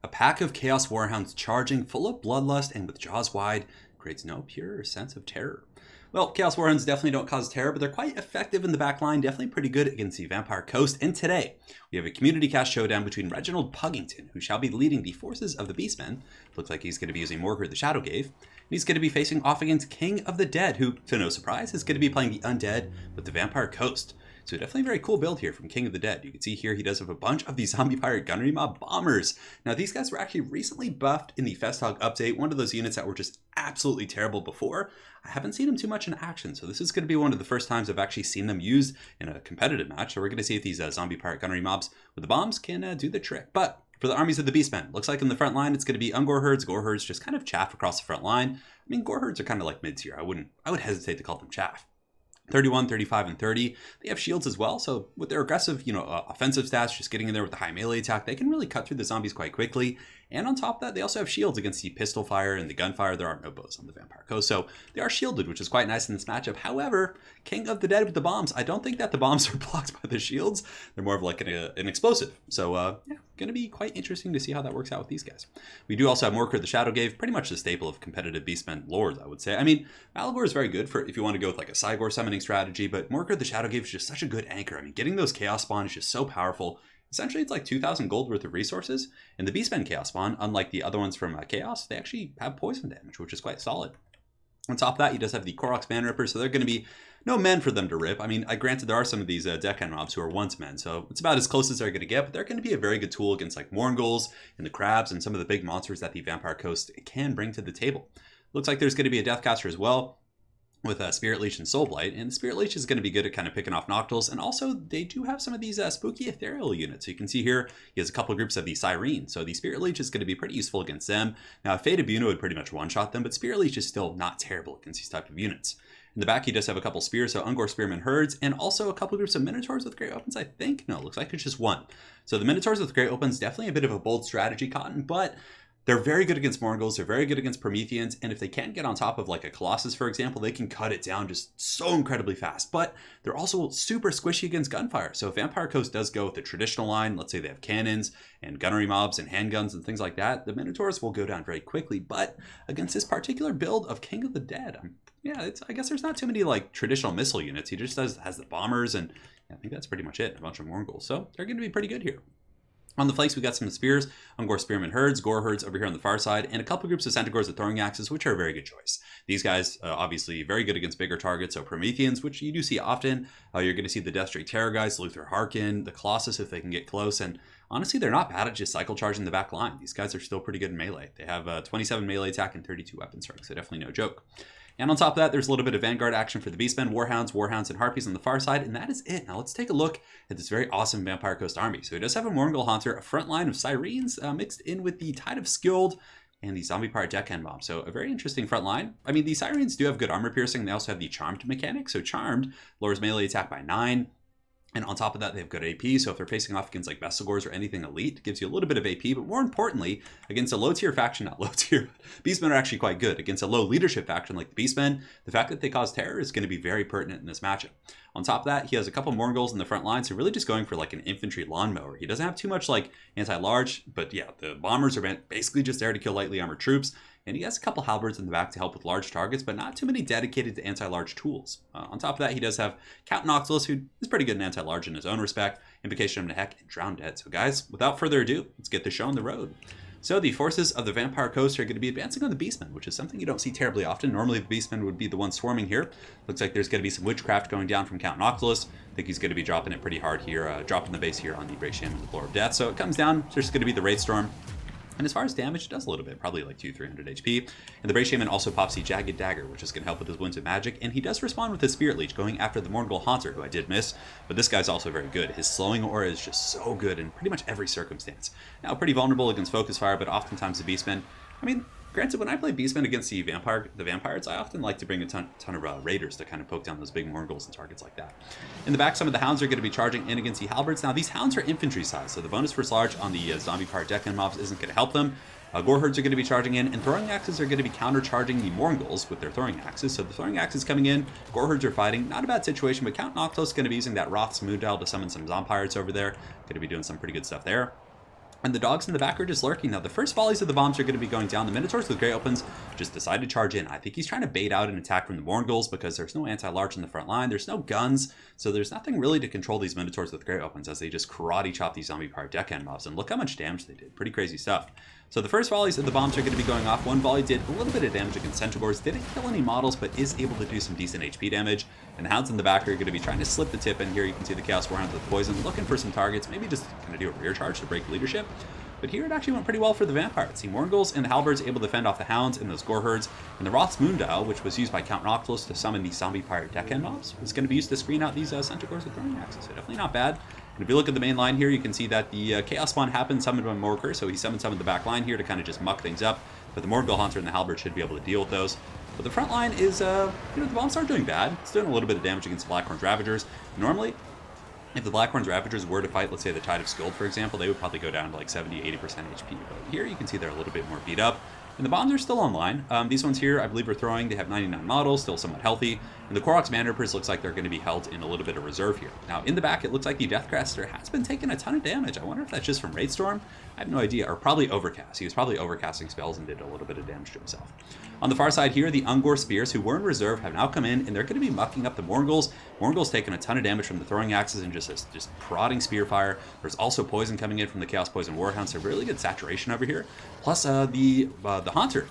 A pack of Chaos Warhounds charging, full of bloodlust and with jaws wide, creates no pure sense of terror. Well, Chaos Warhounds definitely don't cause terror, but they're quite effective in the back line, definitely pretty good against the Vampire Coast. And today, we have a community cast showdown between Reginald Puggington, who shall be leading the forces of the Beastmen. Looks like he's going to be using Morgr the Shadowgave. And he's going to be facing off against King of the Dead, who, to no surprise, is going to be playing the Undead with the Vampire Coast. So definitely a very cool build here from King of the Dead. You can see here he does have a bunch of these Zombie Pirate Gunnery Mob Bombers. Now these guys were actually recently buffed in the Festhog update, one of those units that were just absolutely terrible before. I haven't seen them too much in action, so this is going to be one of the first times I've actually seen them used in a competitive match. So we're going to see if these Zombie Pirate Gunnery Mobs with the bombs can do the trick. But for the armies of the Beastmen, looks like in the front line it's going to be Ungor Herds, Gore Herds just kind of chaff across the front line. I mean, Gore Herds are kind of like mid-tier. I would hesitate to call them chaff. 31, 35, and 30. They have shields as well, so with their aggressive, offensive stats, just getting in there with the high melee attack, they can really cut through the zombies quite quickly. And on top of that, they also have shields against the pistol fire and the gunfire. There are no bows on the Vampire Coast, so they are shielded, which is quite nice in this matchup. However, King of the Dead with the bombs, I don't think that the bombs are blocked by the shields. They're more of like an explosive. So, yeah, going to be quite interesting to see how that works out with these guys. We do also have Morgr the Shadowgave, pretty much the staple of competitive Beastmen lores, I would say. I mean, Malagor is very good for if you want to go with like a Cygor summoning strategy, but Morgr the Shadowgave is just such a good anchor. I mean, getting those Chaos Spawn is just so powerful. Essentially, it's like 2,000 gold worth of resources. And the Beastmen Chaos Spawn, unlike the other ones from Chaos, they actually have poison damage, which is quite solid. On top of that, he does have the Koroks Man Ripper, so they're going to be no men for them to rip. I mean, granted, there are some of these deckhand mobs who are once men, so it's about as close as they're going to get, but they're going to be a very good tool against like Mournguls and the Crabs and some of the big monsters that the Vampire Coast can bring to the table. Looks like there's going to be a Deathcaster as well, with Spirit Leech and Soul Blight, and Spirit Leech is going to be good at kind of picking off Noctils, and also they do have some of these spooky ethereal units. So you can see here, he has a couple of groups of the Sirene, so the Spirit Leech is going to be pretty useful against them. Now, Fate Abuna would pretty much one-shot them, but Spirit Leech is still not terrible against these type of units. In the back, he does have a couple spears, so Ungor Spearman Herds, and also a couple of groups of Minotaurs with Great Opens, I think. No, it looks like it's just one. So the Minotaurs with Great Opens, definitely a bit of a bold strategy, Cotton, but they're very good against Mournguls, they're very good against Prometheans, and if they can't get on top of like a Colossus, for example, they can cut it down just so incredibly fast. But they're also super squishy against gunfire. So if Vampire Coast does go with the traditional line, let's say they have cannons and gunnery mobs and handguns and things like that, the Minotaurs will go down very quickly. But against this particular build of King of the Dead, I guess there's not too many like traditional missile units. He just has the bombers, and I think that's pretty much it, a bunch of Mournguls. So they're going to be pretty good here. On the flanks, we got some spears, Ungor Spearman Herds, Gore Herds over here on the far side, and a couple groups of Centaurs with throwing axes, which are a very good choice. These guys, obviously, very good against bigger targets, so Prometheans, which you do see often. You're going to see the Deathstreak Terror guys, Luther Harkin, the Colossus if they can get close, and honestly, they're not bad at just cycle charging the back line. These guys are still pretty good in melee. They have 27 melee attack and 32 weapon strength, so definitely no joke. And on top of that, there's a little bit of Vanguard action for the Beastmen, Warhounds, and Harpies on the far side, and that is it. Now let's take a look at this very awesome Vampire Coast army. So he does have a Mourngull Haunter, a front line of Sirenes mixed in with the Tide of Skilled and the Zombie Pirate Deckhand Bomb. So a very interesting front line. I mean, the Sirenes do have good armor piercing. They also have the Charmed mechanic. So Charmed lowers melee attack by 9. And on top of that, they have good AP, so if they're facing off against like Vestigors or anything elite, it gives you a little bit of AP, but more importantly, against a low-tier faction, not low-tier, Beastmen are actually quite good. Against a low-leadership faction like the Beastmen, the fact that they cause terror is going to be very pertinent in this matchup. On top of that, he has a couple Mournguls in the front line, so really just going for like an infantry lawnmower. He doesn't have too much like anti-large, but yeah, the bombers are basically just there to kill lightly armored troops. And he has a couple halberds in the back to help with large targets, but not too many dedicated to anti-large tools. On top of that, he does have Count Noctilus, who is pretty good in anti-large in his own respect, Invocation of Nehek, and Drowned Dead. So guys, without further ado, let's get the show on the road. So the forces of the Vampire Coast are going to be advancing on the Beastmen, which is something you don't see terribly often. Normally the Beastmen would be the ones swarming here. Looks like there's going to be some witchcraft going down from Count Noctilus. I think he's going to be dropping it pretty hard here, dropping the base here on the Great Shaman with Lore of Death. So it comes down, there's going to be the Wraith Storm. And as far as damage, it does a little bit, probably like 200-300 HP. And the Brave Shaman also pops the Jagged Dagger, which is going to help with his Wounds of Magic. And he does respond with his Spirit Leech, going after the Mourngull Haunter, who I did miss. But this guy's also very good. His slowing aura is just so good in pretty much every circumstance. Now, pretty vulnerable against Focus Fire, but oftentimes the Beastmen, I mean, granted, when I play Beastmen against the Vampires, I often like to bring a ton of Raiders to kind of poke down those big Mournguls and targets like that. In the back, some of the Hounds are going to be charging in against the Halberds. Now, these Hounds are infantry size, so the bonus for large on the Zombie Pirate Deckhand mobs isn't going to help them. Gore Herds are going to be charging in, and Throwing Axes are going to be countercharging the Mournguls with their Throwing Axes. So the Throwing Axes coming in, Gore Herds are fighting. Not a bad situation, but Count Noctilus is going to be using that Roth's Moon Dial to summon some Zombie Pirates over there. Going to be doing some pretty good stuff there. And the dogs in the back are just lurking. Now, the first volleys of the bombs are going to be going down. The Minotaurs with Great Opens just decide to charge in. I think he's trying to bait out an attack from the Morghuls because there's no anti-large in the front line. There's no guns, so there's nothing really to control these Minotaurs with Great Opens as they just karate chop these zombie pirate deckhand mobs. And look how much damage they did. Pretty crazy stuff. So the first volleys of the bombs are going to be going off. One volley did a little bit of damage against Centaurs. Didn't kill any models, but is able to do some decent HP damage. And the Hounds in the back are going to be trying to slip the tip in here. You can see the Chaos Warhounds with poison, looking for some targets. Maybe just kind of do a rear charge to break leadership. But here it actually went pretty well for the Vampires. See, Morghuls and the Halberds able to fend off the Hounds and those Gore Herds. And the Roth's Moondial, which was used by Count Noctilus to summon these zombie pirate deckhand mobs, was going to be used to screen out these Centaurs with throwing axes. So definitely not bad. And if you look at the main line here, you can see that the Chaos Spawn happened summoned by Morker, so he summoned some of the back line here to kind of just muck things up. But the Morghull Hunter and the Halberd should be able to deal with those. But the front line is, the bombs aren't doing bad. It's doing a little bit of damage against the Blackhorns Ravagers. Normally, if the Blackhorns Ravagers were to fight, let's say the Tide of Skuld, for example, they would probably go down to like 70-80% HP. But here you can see they're a little bit more beat up. And the bombs are still online. These ones here, I believe, are throwing. They have 99 models, still somewhat healthy. And the Koroks Manrippers looks like they're going to be held in a little bit of reserve here. Now, in the back, it looks like the Deathcaster has been taking a ton of damage. I wonder if that's just from Raidstorm. I have no idea. Or probably Overcast. He was probably overcasting spells and did a little bit of damage to himself. On the far side here, the Ungor Spears, who were in reserve, have now come in, and they're going to be mucking up the Morghuls. Morghuls taking a ton of damage from the throwing axes and just prodding spear fire. There's also poison coming in from the Chaos Poison Warhounds, so really good saturation over here. Plus the Haunter.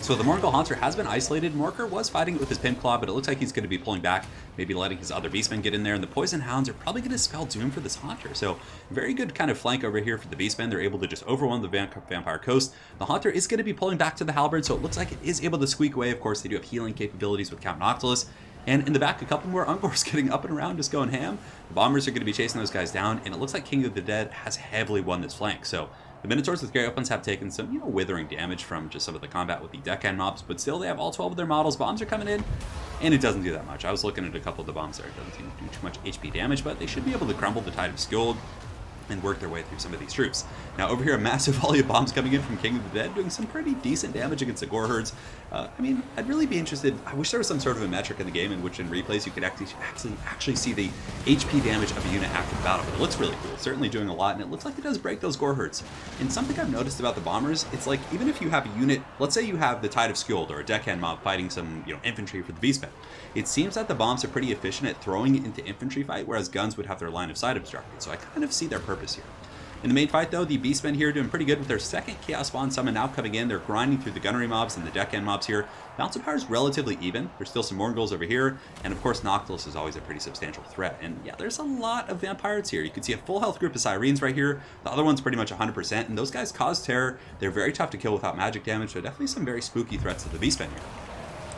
So the Morghuls Haunter has been isolated. Morker was fighting it with his Pimp Claw, but it looks like he's going to be pulling back, maybe letting his other Beastmen get in there. And the Poison Hounds are probably going to spell doom for this Haunter. So very good kind of flank over here for the Beastmen. They're able to just overwhelm the Vampire Coast. The Haunter is going to be pulling back to the Halberd, so it looks like it is able to squeak away. Of course, they do have healing capabilities with Count Noctilus. And in the back, a couple more Ungors getting up and around, just going ham. The Bombers are going to be chasing those guys down, and it looks like King of the Dead has heavily won this flank. So the Minotaurs with Great Opens have taken some, withering damage from just some of the combat with the deckhand mobs, but still they have all 12 of their models. Bombs are coming in, and it doesn't do that much. I was looking at a couple of the bombs there. It doesn't seem to do too much HP damage, but they should be able to crumble the Tide of Skuld and work their way through some of these troops. Now over here, a massive volley of bombs coming in from King of the Dead, doing some pretty decent damage against the Gore Herds. I'd really be interested. I wish there was some sort of a metric in the game in which in replays you could actually see the HP damage of a unit after the battle. But it looks really cool. It's certainly doing a lot, and it looks like it does break those Gore Herds. And something I've noticed about the Bombers, it's like even if you have a unit, let's say you have the Tide of Skuld or a deckhand mob fighting some infantry for the Beastmen, it seems that the bombs are pretty efficient at throwing it into infantry fight, whereas guns would have their line of sight obstructed. So I kind of see their purpose here. In the main fight, though, the Beastmen here doing pretty good with their second Chaos Spawn summon now coming in. They're grinding through the gunnery mobs and the deckhand mobs here. Balance of power is relatively even. There's still some Morghuls over here. And of course, Noctilus is always a pretty substantial threat. And yeah, there's a lot of Vampires here. You can see a full health group of Sirens right here. The other one's pretty much 100%. And those guys cause terror. They're very tough to kill without magic damage. So definitely some very spooky threats to the Beastmen here.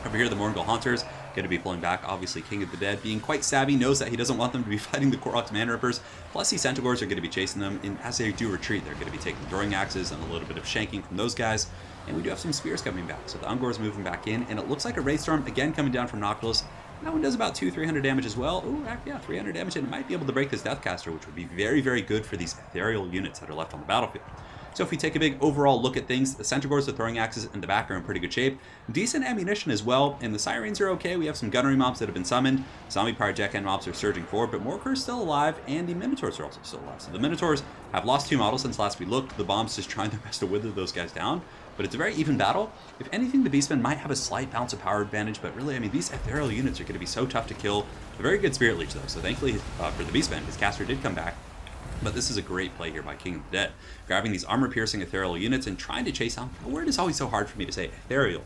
Over here, the Morghuls Haunters going to be pulling back. Obviously, King of the Dead, being quite savvy, knows that he doesn't want them to be fighting the Koroks Manrippers. Plus, these Centaurs are going to be chasing them. And as they do retreat, they're going to be taking throwing axes and a little bit of shanking from those guys. And we do have some spears coming back. So the Ungor's moving back in. And it looks like a Raidstorm, again, coming down from Noctilus. That one does about 200-300 damage as well. Ooh, yeah, 300 damage. And it might be able to break this Deathcaster, which would be very, very good for these ethereal units that are left on the battlefield. So if we take a big overall look at things, the Centaurs, the throwing axes in the back are in pretty good shape. Decent ammunition as well, and the Sirens are okay. We have some gunnery mobs that have been summoned. Zombie Pirate deckhand mobs are surging forward, but Morker's still alive, and the Minotaurs are also still alive. So the Minotaurs have lost 2 models since last we looked. The Bombs just trying their best to wither those guys down. But it's a very even battle. If anything, the Beastmen might have a slight balance of power advantage, but really, these ethereal units are going to be so tough to kill. A very good Spirit Leech, though, so thankfully for the Beastmen, his caster did come back. But this is a great play here by King of the Dead. Grabbing these armor-piercing ethereal units and trying to chase down. The word is always so hard for me to say. Ethereal.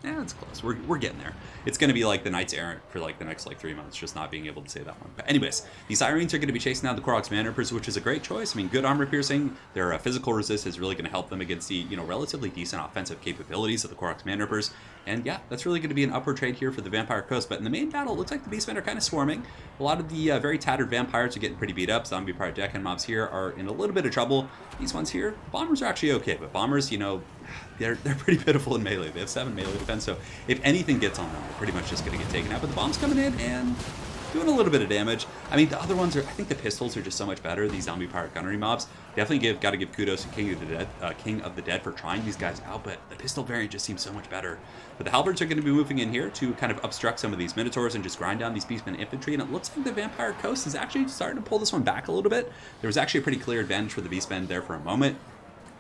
Yeah, it's close. We're getting there. It's going to be like the Knights Errant for like the next 3 months, just not being able to say that one. But anyways, these Sirens are going to be chasing down the Koroks Manrippers, which is a great choice. Good armor piercing. Their physical resist is really going to help them against the relatively decent offensive capabilities of the Koroks Manrippers. And yeah, that's really going to be an upward trade here for the Vampire Coast. But in the main battle, it looks like the Beastmen are kind of swarming. A lot of the very tattered vampires are getting pretty beat up. Zombie Pirate deckhand mobs here are in a little bit of trouble. These ones here, Bombers are actually okay, but Bombers, they're pretty pitiful in melee. They have 7 melee defense, so if anything gets on them, they're pretty much just going to get taken out. But the bomb's coming in, and doing a little bit of damage. I mean, the other ones are, I think the pistols are just so much better. These zombie pirate gunnery mobs. Definitely got to give kudos to King of the Dead for trying these guys out, but the pistol variant just seems so much better. But the halberds are going to be moving in here to kind of obstruct some of these minotaurs and just grind down these Beastmen infantry, and it looks like the Vampire Coast is actually starting to pull this one back a little bit. There was actually a pretty clear advantage for the Beastmen there for a moment.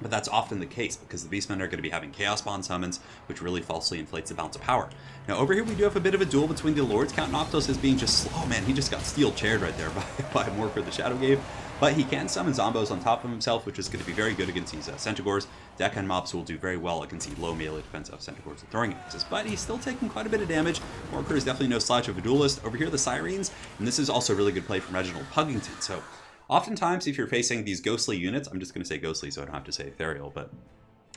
But that's often the case because the Beastmen are going to be having Chaos Bond summons, which really falsely inflates the bounce of power. Now over here we do have a bit of a duel between the Lords. Count Noctis as being just slow. Man, he just got steel chaired right there by Morker the Shadowgave. But he can summon Zombos on top of himself, which is going to be very good against these Centaurs. Deckhand mobs will do very well against the low melee defense of Centaurs with throwing axes. But he's still taking quite a bit of damage. Morker is definitely no slouch of a duelist. Over here the Sirens, and this is also a really good play from Reginald Puggington. So oftentimes, if you're facing these ghostly units, I'm just going to say ghostly so I don't have to say ethereal, but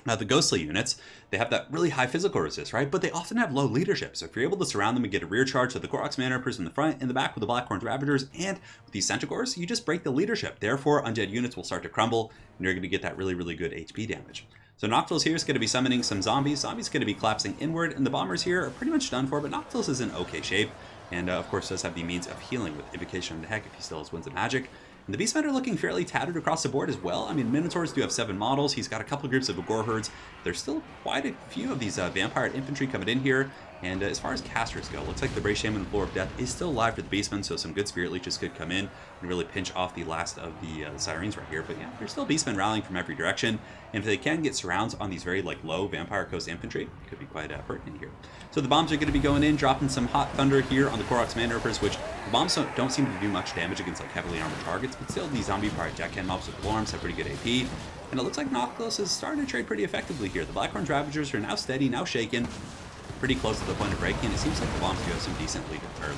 the ghostly units, they have that really high physical resist, right? But they often have low leadership. So if you're able to surround them and get a rear charge to the Koroks Manrippers in the front, in the back with the Blackhorns Ravagers, and with these Centaurs, you just break the leadership. Therefore, undead units will start to crumble, and you're going to get that really, really good HP damage. So Noctilus here is going to be summoning some zombies. Zombies going to be collapsing inward, and the bombers here are pretty much done for, but Noctilus is in okay shape, and of course does have the means of healing with Invocation of the Heck if he still has Winds of Magic. And the Beastmen are looking fairly tattered across the board as well. I mean, Minotaurs do have 7 models. He's got a couple groups of Gore Herds. There's still quite a few of these Vampire Infantry coming in here. And as far as casters go, looks like the Brave Shaman Floor of Death is still alive for the Beastmen, so some good Spirit Leeches could come in and really pinch off the last of the Sirens right here. But yeah, there's still Beastmen rallying from every direction. And if they can get surrounds on these very low Vampire Coast Infantry, it could be quite pertinent here. So the bombs are going to be going in, dropping some hot thunder here on the Koroks Manrippers, which the bombs don't seem to do much damage against heavily armored targets, but still these zombie pirate deckhand mobs with alarms have pretty good AP. And it looks like Noctilus is starting to trade pretty effectively here. The Blackhorns Ravagers are now steady, now shaken, pretty close to the point of breaking. It seems like the bombs do have some decent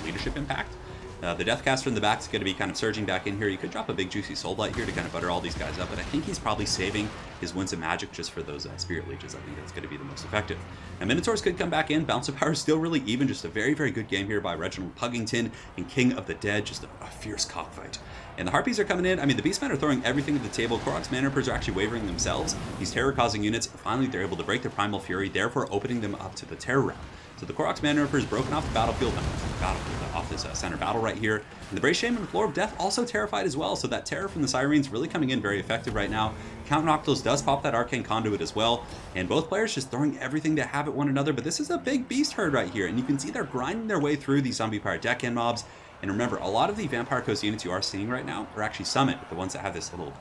leadership impact. The Deathcaster in the back is going to be kind of surging back in here. You could drop a big juicy Soul Blight here to kind of butter all these guys up, but I think he's probably saving his Winds of Magic just for those Spirit Leeches. I think that's going to be the most effective. Now Minotaurs could come back in. Bounce of Power is still really even. Just a very, very good game here by Reginald Puggington and King of the Dead. Just a fierce cockfight. And the Harpies are coming in. I mean, the Beastmen are throwing everything at the table. Koroks Manrippers are actually wavering themselves. These terror-causing units, finally they're able to break their Primal Fury, therefore opening them up to the terror round. So the Koroks Manrippers broken off the battlefield, off this center battle right here. And the Brave Shaman Floor of Death also terrified as well. So that terror from the Sirens really coming in very effective right now. Count Noctilus does pop that Arcane Conduit as well. And both players just throwing everything to have at one another. But this is a big beast herd right here. And you can see they're grinding their way through these zombie pirate deckhand mobs. And remember, a lot of the Vampire Coast units you are seeing right now are actually summoned. The ones that have this little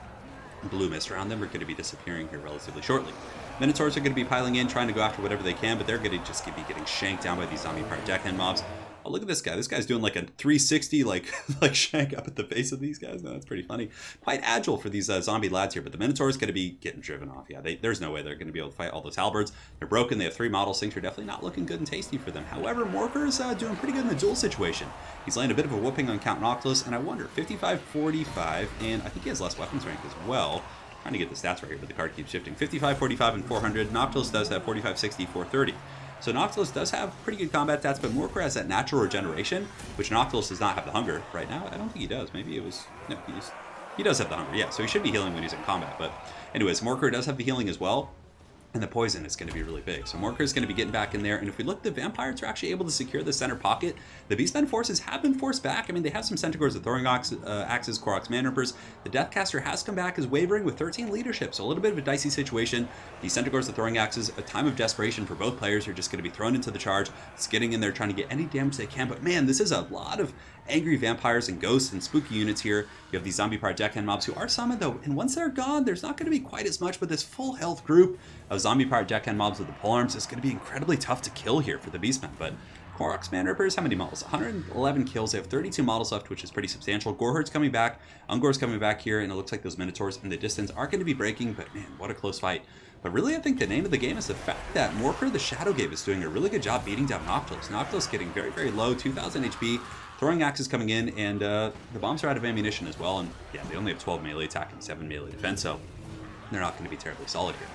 blue mist around them are going to be disappearing here relatively shortly. Minotaurs are going to be piling in, trying to go after whatever they can, but they're going to just be getting shanked down by these zombie pirate deckhand mobs. Oh, look at this guy. This guy's doing like a 360 like shank up at the face of these guys. No, that's pretty funny. Quite agile for these zombie lads here, but the Minotaur is going to be getting driven off. Yeah, there's no way they're going to be able to fight all those halberds. They're broken. They have 3 models. Things are definitely not looking good and tasty for them. However, Morker is doing pretty good in the duel situation. He's laying a bit of a whooping on Count Noctilus, and I wonder, 55, 45, and I think he has less weapons rank as well. Trying to get the stats right here, but the card keeps shifting. 55, 45, and 400. Noctilus does have 45, 60, 430. So Noctilus does have pretty good combat stats, but Morker has that natural regeneration, which Noctilus does not have the hunger right now. I don't think he does. Maybe it was... No, he does have the hunger, yeah. So he should be healing when he's in combat. But anyways, Morker does have the healing as well. And the poison is going to be really big. So Morker is going to be getting back in there. And if we look, the Vampires are actually able to secure the center pocket. The Beastmen forces have been forced back. I mean, they have some Centaurs with throwing axes, Koroks Manrippers. The Deathcaster has come back as wavering with 13 leadership. So a little bit of a dicey situation. The Centaurs with throwing axes, a time of desperation for both players who are just going to be thrown into the charge. It's getting in there, trying to get any damage they can. But man, this is a lot of angry vampires and ghosts and spooky units here. You have these zombie pirate deckhand mobs who are summoned though, and once they're gone, there's not going to be quite as much, but this full health group of zombie pirate deckhand mobs with the polearms is going to be incredibly tough to kill here for the Beastmen. But Koroks Manrippers, how many models? 111 kills. They have 32 models left, which is pretty substantial. Goreherd's coming back. Ungor's coming back here, and it looks like those Minotaurs in the distance are going to be breaking, but man, what a close fight. But really, I think the name of the game is the fact that Morker the Shadowgave is doing a really good job beating down Noctilus. Noctilus getting very, very low, 2,000 HP. Throwing axes coming in, and the bombs are out of ammunition as well. And yeah, they only have 12 melee attack and 7 melee defense, so they're not going to be terribly solid here.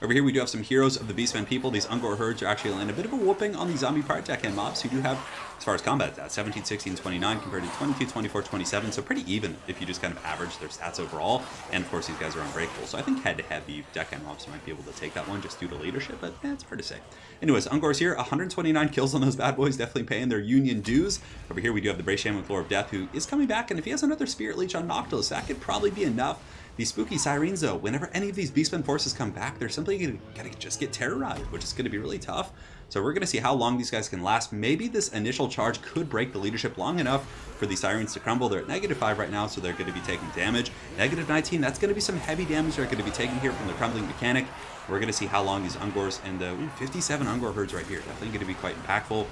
Over here we do have some heroes of the Beastmen people. These Ungor herds are actually laying a bit of a whooping on the zombie pirate deckhand mobs who do have, as far as combat stats, 17, 16, 29 compared to 22, 24, 27. So pretty even if you just kind of average their stats overall. And of course these guys are unbreakable. So I think head-to-head the deckhand mobs might be able to take that one just due to leadership, but it's hard to say. Anyways, Ungor's here, 129 kills on those bad boys, definitely paying their union dues. Over here we do have the Bray Shaman with Lore of Death, who is coming back, and if he has another Spirit Leech on Noctilus, that could probably be enough. These spooky Sirens, though, whenever any of these Beastmen forces come back, they're simply going to just get terrorized, which is going to be really tough. So we're going to see how long these guys can last. Maybe this initial charge could break the leadership long enough for these Sirens to crumble. They're at -5 right now, so they're going to be taking damage. -19, that's going to be some heavy damage they're going to be taking here from the crumbling mechanic. We're going to see how long these Ungors, and 57 Ungor herds right here, definitely going to be quite impactful.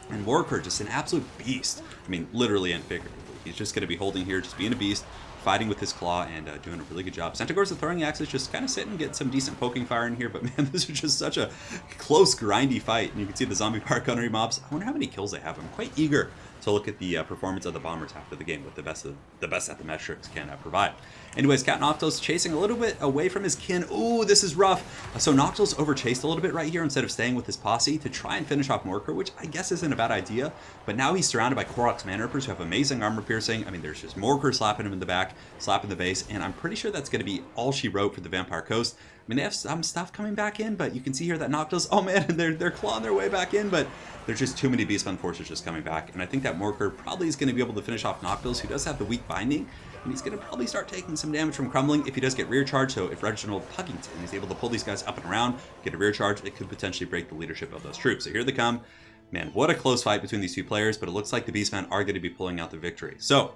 And Warker, just an absolute beast. I mean, literally and figuratively. He's just going to be holding here, just being a beast, fighting with his claw, and doing a really good job. Centaur's the throwing axes, just kind of sitting, getting some decent poking fire in here, but man, this is just such a close, grindy fight. And you can see the zombie pirate gunnery mobs. I wonder how many kills they have. I'm quite eager to look at the performance of the bombers after the game, what the best that the metrics can provide. Anyways, Cat Noctilus chasing a little bit away from his kin. Ooh, this is rough. So Noctilus overchased a little bit right here instead of staying with his posse to try and finish off Morker, which I guess isn't a bad idea. But now he's surrounded by Korok's Man-Rippers who have amazing armor piercing. I mean, there's just Morker slapping him in the back, slapping the base, and I'm pretty sure that's going to be all she wrote for the Vampire Coast. I mean, they have some stuff coming back in, but you can see here that Noctilus, oh man, they're clawing their way back in, but there's just too many Beastmen forces just coming back. And I think that Morker probably is going to be able to finish off Noctilus, who does have the weak binding, and he's going to probably start taking some damage from crumbling if he does get rear charge. So if Reginald Puggington is able to pull these guys up and around, get a rear charge, it could potentially break the leadership of those troops. So here they come. Man, what a close fight between these two players, but it looks like the Beastmen are going to be pulling out the victory. So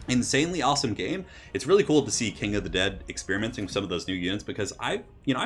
insanely awesome game. It's really cool to see King of the Dead experimenting with some of those new units, because I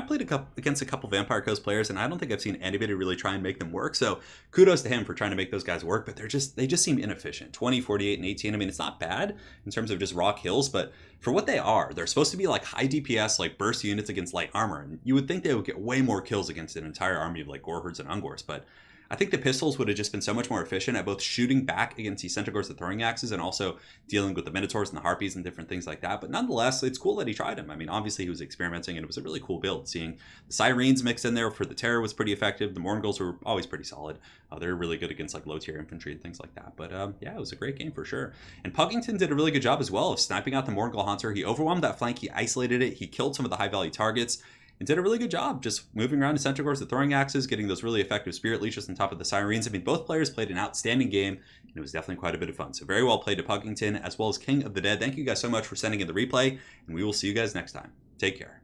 played against a couple Vampire Coast players, and I don't think I've seen anybody really try and make them work. So kudos to him for trying to make those guys work, but they just seem inefficient. 20, 48, and 18. I mean, it's not bad in terms of just raw kills, but for what they are, they're supposed to be like high DPS, like burst units against light armor, and you would think they would get way more kills against an entire army of like Gorherds and Ungors, but I think the pistols would have just been so much more efficient at both shooting back against the Centaurs, the throwing axes, and also dealing with the Minotaurs and the Harpies and different things like that. But nonetheless, it's cool that he tried them. I mean, obviously he was experimenting, and it was a really cool build. Seeing the Sirens mixed in there for the Terror was pretty effective. The Morngulls were always pretty solid. They're really good against like low-tier infantry and things like that. But yeah, it was a great game for sure. And Puggington did a really good job as well of sniping out the Morngul Hunter. He overwhelmed that flank, he isolated it, he killed some of the high-value targets, and did a really good job just moving around to Centaurs, the throwing axes, getting those really effective Spirit Leeches on top of the Sirens. I mean, both players played an outstanding game, and it was definitely quite a bit of fun. So very well played to Puggington, as well as King of the Dead. Thank you guys so much for sending in the replay, and we will see you guys next time. Take care.